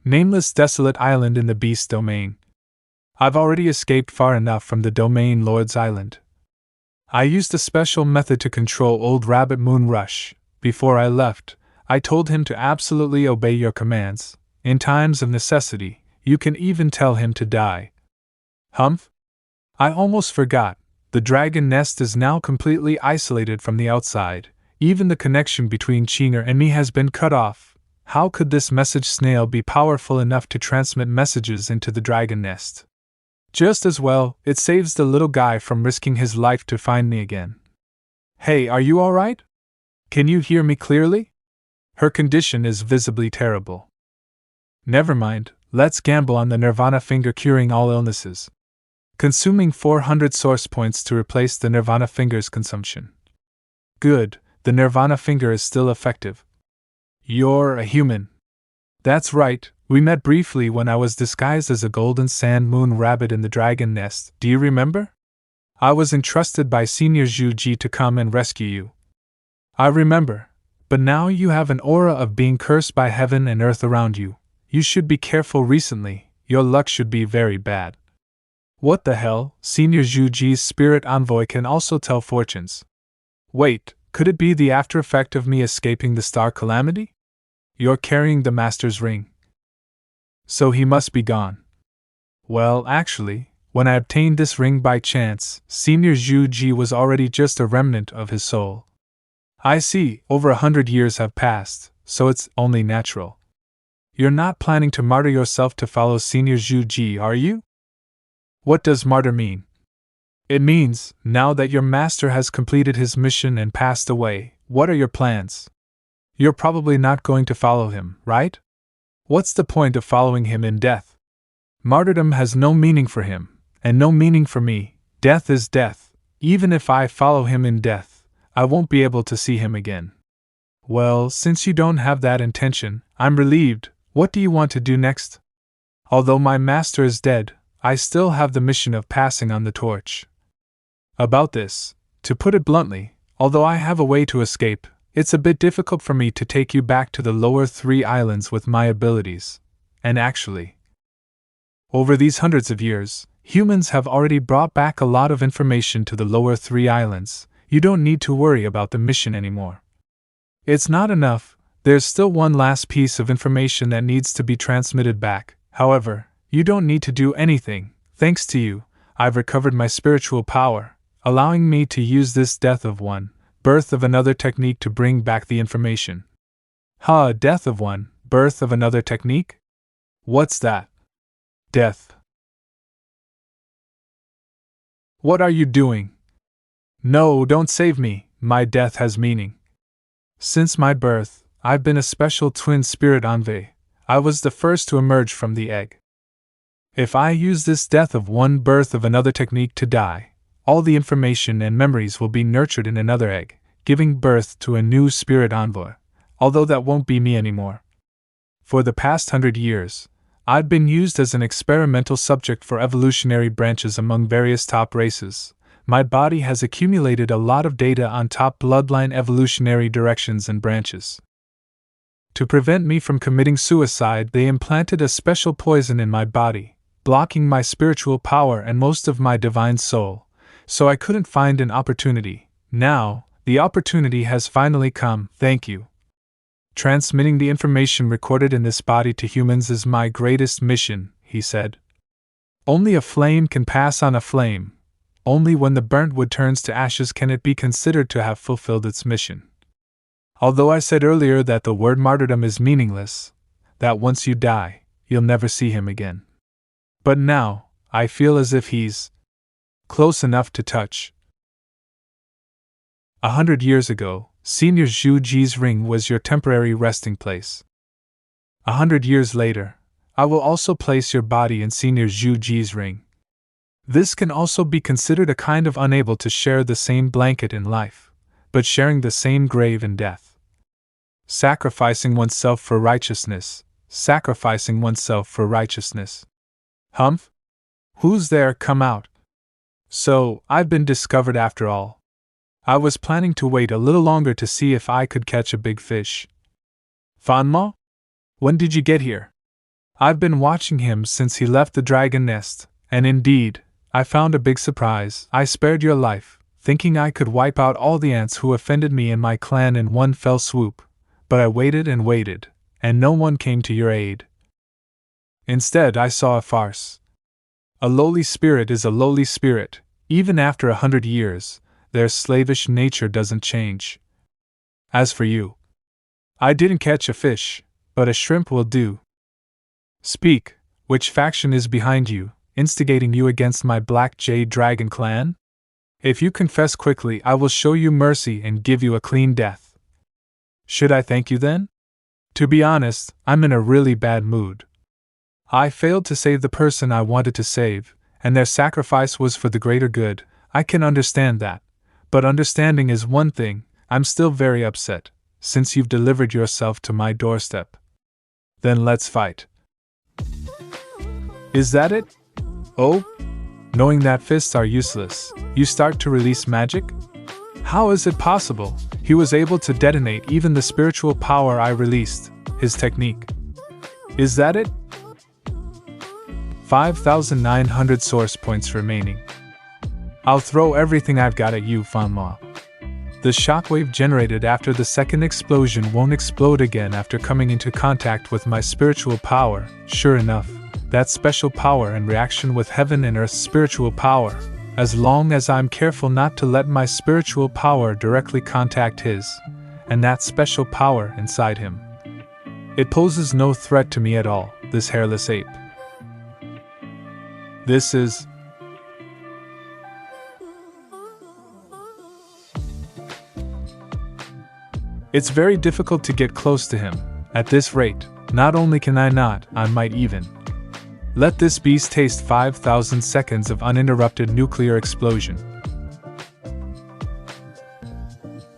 Nameless desolate island in the beast domain. I've already escaped far enough from the domain lord's island. I used a special method to control old Rabbit Moonrush. Before I left, I told him to absolutely obey your commands. In times of necessity, you can even tell him to die. Humph? I almost forgot. The dragon nest is now completely isolated from the outside. Even the connection between Chinger and me has been cut off. How could this message snail be powerful enough to transmit messages into the dragon nest? Just as well, it saves the little guy from risking his life to find me again. Hey, are you alright? Can you hear me clearly? Her condition is visibly terrible. Never mind, let's gamble on the Nirvana finger curing all illnesses. Consuming 400 source points to replace the Nirvana finger's consumption. Good, the Nirvana finger is still effective. You're a human. That's right, we met briefly when I was disguised as a golden sand moon rabbit in the dragon nest, do you remember? I was entrusted by Senior Zhu Ji to come and rescue you. I remember, but now you have an aura of being cursed by heaven and earth around you. You should be careful recently, your luck should be very bad. What the hell? Senior Zhu Ji's spirit envoy can also tell fortunes. Wait, could it be the after effect of me escaping the star calamity? You're carrying the master's ring. So he must be gone. Well, actually, when I obtained this ring by chance, Senior Zhu Ji was already just a remnant of his soul. I see, over 100 years have passed, so it's only natural. You're not planning to martyr yourself to follow Senior Zhu Ji, are you? What does martyr mean? It means, now that your master has completed his mission and passed away, what are your plans? You're probably not going to follow him, right? What's the point of following him in death? Martyrdom has no meaning for him, and no meaning for me. Death is death. Even if I follow him in death, I won't be able to see him again. Well, since you don't have that intention, I'm relieved. What do you want to do next? Although my master is dead, I still have the mission of passing on the torch. About this, to put it bluntly, although I have a way to escape, it's a bit difficult for me to take you back to the lower 3 islands with my abilities. And actually, over these hundreds of years, humans have already brought back a lot of information to the lower 3 islands. You don't need to worry about the mission anymore. It's not enough, there's still one last piece of information that needs to be transmitted back. However, you don't need to do anything. Thanks to you, I've recovered my spiritual power, allowing me to use this death of one, birth of another technique to bring back the information. Death of one, birth of another technique? What's that? Death. What are you doing? No, don't save me, my death has meaning. Since my birth, I've been a special twin spirit envoy. I was the first to emerge from the egg. If I use this death of one birth of another technique to die, all the information and memories will be nurtured in another egg, giving birth to a new spirit envoy, although that won't be me anymore. For the past 100 years, I've been used as an experimental subject for evolutionary branches among various top races. My body has accumulated a lot of data on top bloodline evolutionary directions and branches. To prevent me from committing suicide, they implanted a special poison in my body, blocking my spiritual power and most of my divine soul, so I couldn't find an opportunity. Now, the opportunity has finally come, thank you. Transmitting the information recorded in this body to humans is my greatest mission, he said. Only a flame can pass on a flame. Only when the burnt wood turns to ashes can it be considered to have fulfilled its mission. Although I said earlier that the word martyrdom is meaningless, that once you die, you'll never see him again. But now, I feel as if he's close enough to touch. 100 years ago, Senior Zhu Ji's ring was your temporary resting place. 100 years later, I will also place your body in Senior Zhu Ji's ring. This can also be considered a kind of unable to share the same blanket in life, but sharing the same grave in death. Sacrificing oneself for righteousness, sacrificing oneself for righteousness. Humph? Who's there? Come out. So, I've been discovered after all. I was planning to wait a little longer to see if I could catch a big fish. Fanma? When did you get here? I've been watching him since he left the dragon nest, and indeed, I found a big surprise. I spared your life, thinking I could wipe out all the ants who offended me and my clan in one fell swoop, but I waited and waited, and no one came to your aid. Instead, I saw a farce. A lowly spirit is a lowly spirit, even after 100 years, their slavish nature doesn't change. As for you, I didn't catch a fish, but a shrimp will do. Speak, which faction is behind you, instigating you against my Black Jade Dragon clan? If you confess quickly, I will show you mercy and give you a clean death. Should I thank you then? To be honest, I'm in a really bad mood. I failed to save the person I wanted to save, and their sacrifice was for the greater good. I can understand that. But understanding is one thing. I'm still very upset, since you've delivered yourself to my doorstep. Then let's fight. Is that it? Oh? Knowing that fists are useless, you start to release magic? How is it possible? He was able to detonate even the spiritual power I released, his technique. Is that it? 5,900 source points remaining. I'll throw everything I've got at you, manhwa. The shockwave generated after the second explosion won't explode again after coming into contact with my spiritual power. Sure enough, that special power in reaction with heaven and earth's spiritual power, as long as I'm careful not to let my spiritual power directly contact his, and that special power inside him. It poses no threat to me at all, this hairless ape. This is... It's very difficult to get close to him. At this rate, not only can I not, I might even. Let this beast taste 5,000 seconds of uninterrupted nuclear explosion.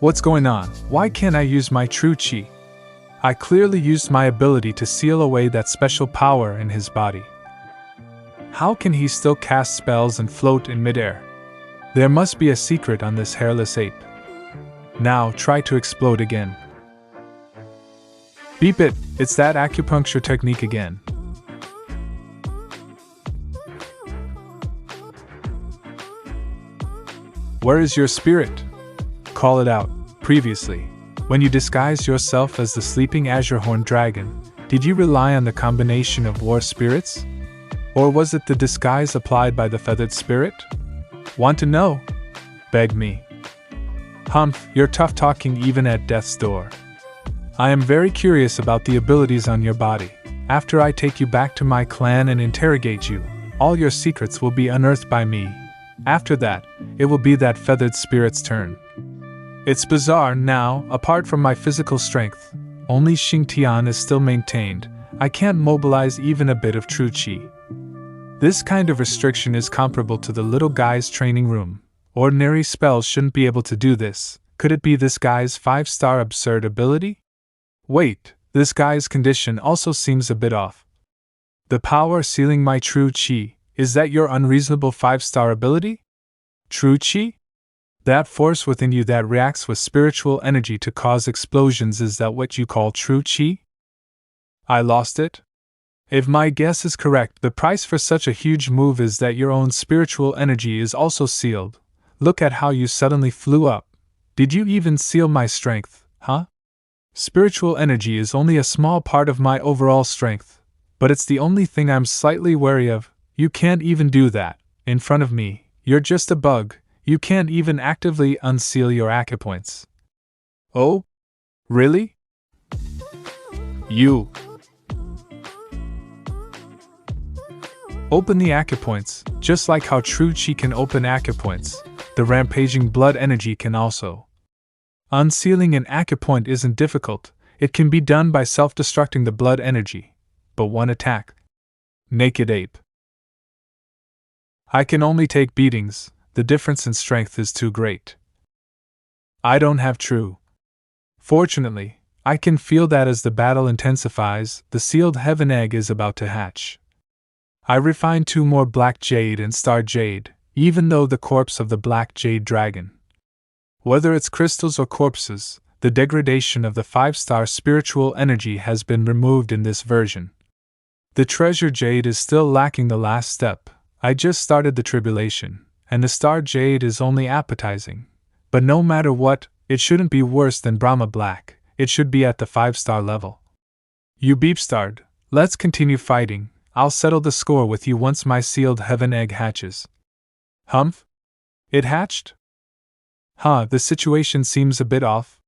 What's going on? Why can't I use my true chi? I clearly used my ability to seal away that special power in his body. How can he still cast spells and float in midair? There must be a secret on this hairless ape. Now try to explode again. Beep it, it's that acupuncture technique again. Where is your spirit? Call it out. Previously, when you disguised yourself as the sleeping azure horned dragon, did you rely on the combination of war spirits? Or was it the disguise applied by the feathered spirit? Want to know? Beg me. Humph, you're tough talking even at death's door. I am very curious about the abilities on your body. After I take you back to my clan and interrogate you, all your secrets will be unearthed by me. After that, it will be that feathered spirit's turn. It's bizarre now, apart from my physical strength, only Xingtian is still maintained. I can't mobilize even a bit of true chi. This kind of restriction is comparable to the little guy's training room. Ordinary spells shouldn't be able to do this. Could it be this guy's 5-star absurd ability? Wait, this guy's condition also seems a bit off. The power sealing my true chi, is that your unreasonable 5-star ability? True chi? That force within you that reacts with spiritual energy to cause explosions, is that what you call true chi? I lost it? If my guess is correct, the price for such a huge move is that your own spiritual energy is also sealed. Look at how you suddenly flew up. Did you even seal my strength, huh? Spiritual energy is only a small part of my overall strength, but it's the only thing I'm slightly wary of. You can't even do that. In front of me, you're just a bug. You can't even actively unseal your acupoints. Oh? Really? You. Open the acupoints, just like how true chi can open acupoints. The rampaging blood energy can also. Unsealing an acupoint isn't difficult. It can be done by self-destructing the blood energy. But one attack. Naked ape. I can only take beatings. The difference in strength is too great. I don't have true. Fortunately, I can feel that as the battle intensifies, the sealed heaven egg is about to hatch. I refine 2 more black jade and star jade, even though the corpse of the black jade dragon. Whether it's crystals or corpses, the degradation of the 5-star spiritual energy has been removed in this version. The treasure jade is still lacking the last step. I just started the tribulation, and the star jade is only appetizing. But no matter what, it shouldn't be worse than Brahma Black. It should be at the 5-star level. You beep-starred. Let's continue fighting. I'll settle the score with you once my sealed heaven egg hatches. Humph? It hatched? The situation seems a bit off.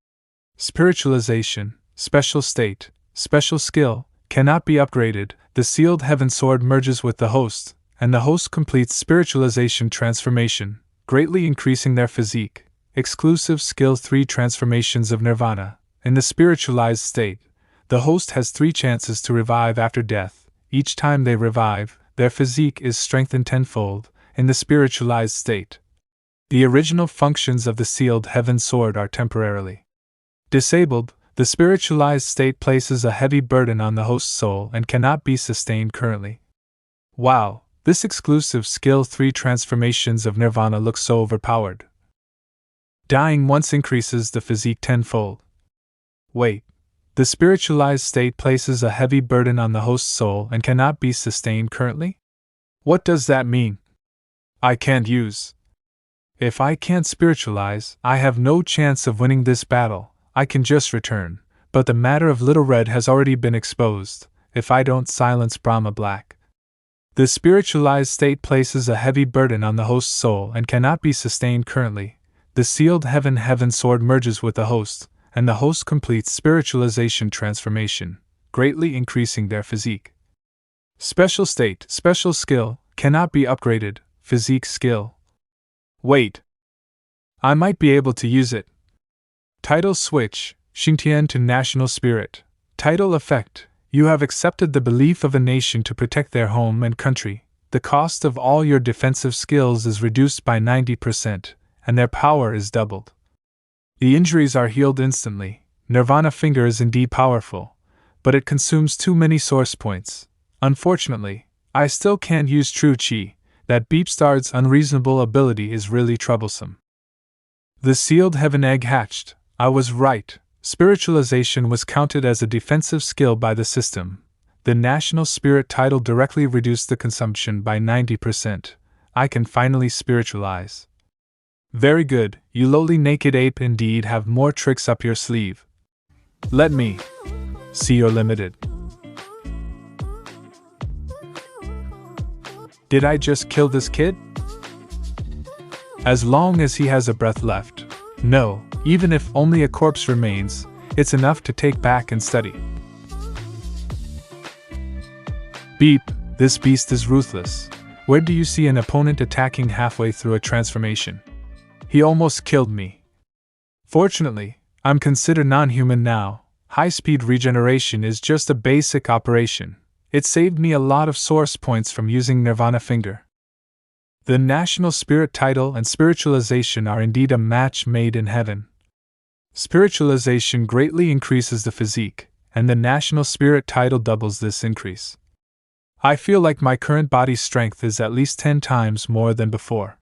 Spiritualization, special state, special skill, cannot be upgraded. The sealed heaven sword merges with the host, and the host completes spiritualization transformation, greatly increasing their physique. Exclusive skill 3 transformations of nirvana. In the spiritualized state, the host has 3 chances to revive after death. Each time they revive, their physique is strengthened tenfold. In the spiritualized state, the original functions of the sealed heaven sword are temporarily disabled. The spiritualized state places a heavy burden on the host's soul and cannot be sustained currently. Wow, this exclusive skill 3 transformations of nirvana looks so overpowered. Dying once increases the physique tenfold. Wait, the spiritualized state places a heavy burden on the host's soul and cannot be sustained currently? What does that mean? I can't use. If I can't spiritualize, I have no chance of winning this battle. I can just return, but the matter of Little Red has already been exposed, if I don't silence Brahma Black. The spiritualized state places a heavy burden on the host's soul and cannot be sustained currently. The sealed heaven sword merges with the host, and the host completes spiritualization transformation, greatly increasing their physique. Special state, special skill, cannot be upgraded, physique skill. Wait. I might be able to use it. Title switch, Xingtian to national spirit. Title effect, you have accepted the belief of a nation to protect their home and country. The cost of all your defensive skills is reduced by 90%, and their power is doubled. The injuries are healed instantly. Nirvana finger is indeed powerful, but it consumes too many source points. Unfortunately, I still can't use true chi. That Beepstard's unreasonable ability is really troublesome. The sealed heaven egg hatched. I was right. Spiritualization was counted as a defensive skill by the system. The national spirit title directly reduced the consumption by 90%. I can finally spiritualize. Very good, you lowly naked ape indeed have more tricks up your sleeve. Let me see your limited. Did I just kill this kid? As long as he has a breath left. No, even if only a corpse remains, it's enough to take back and study. Beep, this beast is ruthless. Where do you see an opponent attacking halfway through a transformation? He almost killed me. Fortunately, I'm considered non-human now. High-speed regeneration is just a basic operation. It saved me a lot of source points from using Nirvana Finger. The national spirit title and spiritualization are indeed a match made in heaven. Spiritualization greatly increases the physique, and the national spirit title doubles this increase. I feel like my current body strength is at least 10 times more than before.